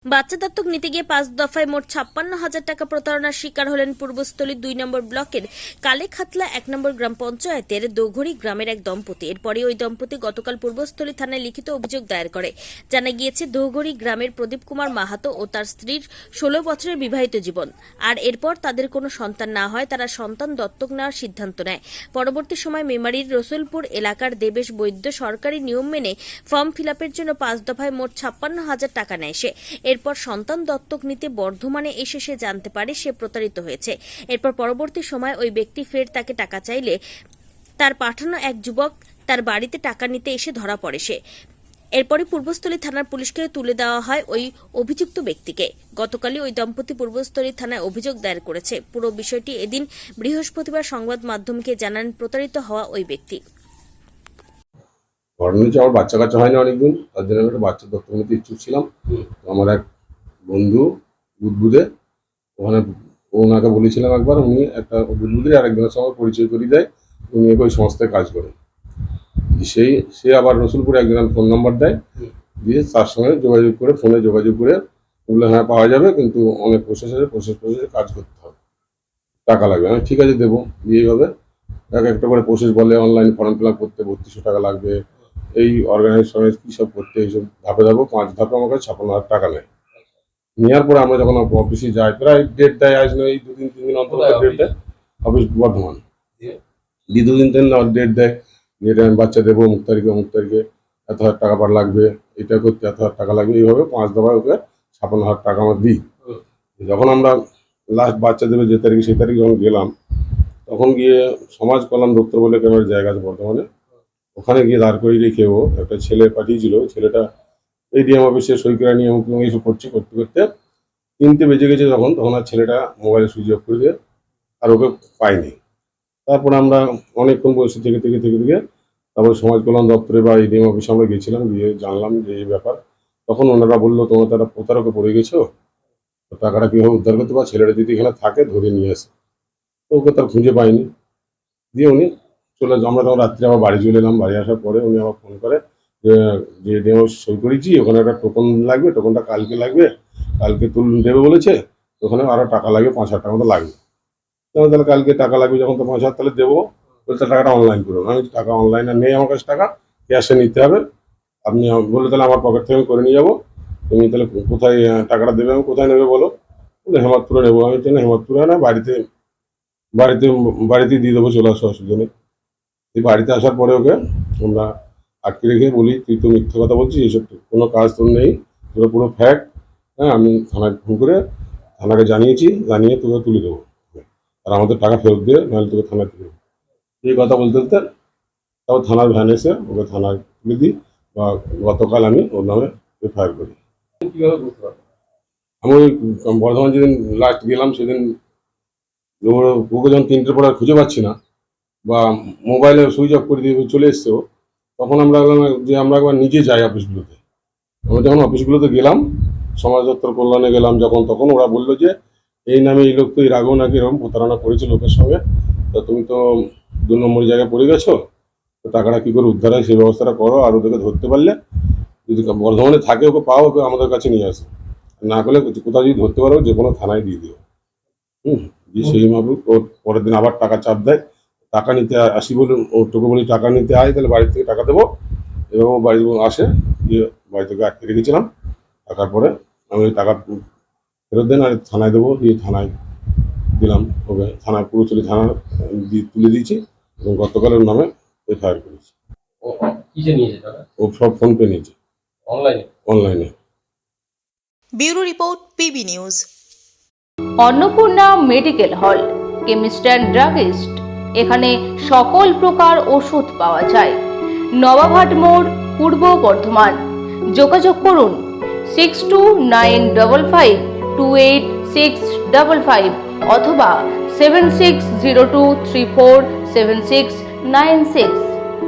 বাচ্চা দত্তক নিতে গিয়ে 5 দফায় মোট 56,000 টাকা প্রতারণার শিকার হলেন পূর্বস্থলী 2 নম্বর ব্লকের কালেখাতলা 1 নম্বর গ্রাম পঞ্চায়েতের দোঘড়ি গ্রামের এক দম্পতি। এরপরে ওই দম্পতি গতকাল পূর্বস্থলী থানায় লিখিত অভিযোগ দায়ের করে। জানা গিয়েছে দোঘড়ি গ্রামের প্রদীপ কুমার মাহাতো ও তার স্ত্রীর 16 বছরের বিবাহিত জীবন। আর এরপর তাদের কোনো সন্তান না হয় তারা সন্তান দত্তক নেওয়ার সিদ্ধান্ত নেয়। পরবর্তী সময় মেমারির রসুলপুর এলাকার দেবেশ বৈদ্য সরকারি নিয়ম মেনে ফর্ম ফিলআপের জন্য 5 দফায় মোট 56,000 টাকা নেয় সে। এরপর সন্তান দত্তক নিতে বর্ধমানে এসে সে জানতে পারে সে প্রতারিত হয়েছে। এরপর পরবর্তী সময় ওই ব্যক্তি ফের তাকে টাকা চাইলে তার পাঠানো এক যুবক তার বাড়িতে টাকা নিতে এসে ধরা পড়ে সে। এরপরে পূর্বস্থলী থানার পুলিশকে তুলে দেওয়া হয় ওই অভিযুক্ত ব্যক্তিকে। গতকালই ওই দম্পতি পূর্বস্থলী থানায় অভিযোগ দায়ের করেছে। পুরো বিষয়টি এদিন বৃহস্পতিবার সংবাদ মাধ্যমকে জানান প্রতারিত হওয়া ওই ব্যক্তি। ঘটনা হচ্ছে আমার বাচ্চা কাচ্চা হয়নি অনেকদিন, তার জন্য আমি একটা বাচ্চা দত্তক নিতে ইচ্ছুক ছিলাম। আমার এক বন্ধু বুদবুদে ওখানে ওনাকে বলেছিলাম একবার, উনি একটা বুদবুদের আরেকজনের সঙ্গে পরিচয় করিয়ে দেয়, উনি ওই সংস্থায় কাজ করেন। সে আবার রসুলপুরে একজনের ফোন নাম্বার দেয়, দিয়ে তার সঙ্গে যোগাযোগ করে ফোনে যোগাযোগ করে বললো হ্যাঁ পাওয়া যাবে, কিন্তু অনেক প্রসেসে কাজ করতে হবে, টাকা লাগবে। আমি ঠিক আছে দেবো। দিয়ে এইভাবে এক একটা করে প্রসেস বলে, অনলাইন ফর্ম ফিল আপ করতে 3200 টাকা লাগবে, এই অর্গানাইজেশনের কী সব করতে, এইসব ধাপে 5 ধাপে আমার কাছে 56,000 টাকা নেয়। নেওয়ার পরে আমরা যখন অফিসে যাই, প্রায় ডেট দেয়, আজ নয় 2-3 দিন অন্তর ডেট দেয়, অফিস বর্ধমান দিয়ে 2-3 দিন ডেট দেয়, যেটা আমি বাচ্চা দেবো অমুক তারিখে এত হাজার টাকা পার লাগবে, এটা করতে এত হাজার টাকা লাগবে, এইভাবে 5 দফায় ওকে 56,000 টাকা আমরা দিই। যখন আমরা লাস্ট বাচ্চা দেবে যে তারিখে সেই তারিখে যখন গেলাম, তখন গিয়ে সমাজ কল্যাণ দপ্তর বলে আমার জায়গা আছে বর্তমানে, ওখানে গিয়ে দাঁড় করে রেখে ও একটা ছেলে পাঠিয়েছিল। ছেলেটা এডিএম অফিসে সই করে নিয়ে এইসব করতে করতে 3টে বেজে গেছে। তখন আর ছেলেটা মোবাইলে সুইচ অফ করে দিয়ে আর ওকে পাইনি। তারপরে আমরা অনেকক্ষণ বসে থেকে তারপরে সমাজ কল্যাণ দপ্তরে বা এডিএম অফিসে আমরা গেছিলাম, গিয়ে জানলাম যে এই ব্যাপার। তখন ওনারা বললো তোমার তারা প্রতারকে পড়ে গেছো, টাকাটা কীভাবে উদ্ধার করতে পারে, ছেলেটা যদি এখানে থাকে ধরে নিয়ে আসে। তো ওকে তার খুঁজে পাইনি। দিয়ে উনি আমরা তখন রাত্রে আবার বাড়ি চলে এলাম। বাড়ি আসার পরে উনি আবার ফোন করে যে এডিএম সই করেছি, ওখানে একটা টোকন লাগবে, টোকনটা কালকে লাগবে, কালকে দেবে বলেছে, ওখানে আরও টাকা লাগবে, 5,000 টাকা মতো লাগবে। তাহলে কালকে টাকা লাগবে যখন, তো 5,000 তাহলে দেবো। বলতে টাকাটা অনলাইন করুন। আমি টাকা অনলাইনে নেই, আমার কাছে টাকা ক্যাশে নিতে হবে। আপনি বললে তাহলে আমার পকেট থেকে করে নিয়ে যাবো। তুমি তাহলে কোথায় টাকাটা দেবে, আমি কোথায় নেবে বলো? বলে হেমাদপুরে নেবো। আমি তাহলে হেমাদপুরে না, বাড়িতে দিয়ে দেবো, চলে আসো, অসুবিধা নেই। এই বাড়িতে আসার পরে ওকে আমরা আটকে রেখে বলি তুই তো মিথ্যে কথা বলছিস, এইসব কোনো কাজ তোর নেই, তোর পুরো ফ্যাক্ট। হ্যাঁ, আমি থানায় ফোন করে থানাকে জানিয়ে তোকে তুলে দেবো, আর আমাদের টাকা ফেরত দিয়ে নাহলে তোকে থানায় তুলে দেবো। এই কথা বলতে তারপর থানার ভ্যান এসে ওকে থানায় তুলে দিই, বা গতকাল আমি ওর নামে এফআইআর করি। আমি ওই বর্ধমান যেদিন লাস্ট গেলাম সেদিন ওকে যখন 3টের পর আর খুঁজে পাচ্ছি না, বা মোবাইলে সুইচ অফ করে দিয়ে চলে এসছে, তখন আমরা যে আমরা একবার নিজে যাই অফিসগুলোতে। আমরা যখন অফিসগুলোতে গেলাম, সমাজ দপ্তর কল্যাণে গেলাম তখন ওরা বললো যে এই নামে এই লোক তো এর আগেও নাকি এরকম প্রতারণা করেছে লোকের সঙ্গে, তো তুমি তো 2 নম্বর জায়গায় পড়ে গেছো, তো টাকাটা কী করে উদ্ধার হয় সেই ব্যবস্থাটা করো, আর ওদেরকে ধরতে পারলে যদি বর্ধমানে থাকে ওকে পাও, ওকে আমাদের কাছে নিয়ে আসো, না করলে কোথাও যদি ধরতে পারো যে কোনো থানায় দিয়ে দিও। দিয়ে সেইভাবে ওর পরের দিন আবার টাকা চাপ দেয়, টাকা নিতে আসি বলে তোকে বলি টাকা নিতে আয়, তাহলে বাড়ি থেকে টাকা দেবো। এভাবে বাড়ি আসে, দিয়ে বাড়ি থেকে আটকে রেখেছিলাম। টাকার পরে আমি ওই টাকা ফেরত দেন আর থানায় দেবো, দিয়ে থানায় দিলাম ওকে। থানায় পুরোচুরি থানা তুলে দিয়েছি এবং গতকাল ওর নামে এফআইআর করেছি। ও সব ফোনপে নিয়েছে, অনলাইনে। Bureau report, PB news. Annapurna medical hall, chemist and druggist. এখানে সকল প্রকার ওষুধ পাওয়া যায়। নবাবহাট মোড়, পূর্ব বর্ধমান। যোগাযোগ করুন 6295528655 অথবা 7602347696।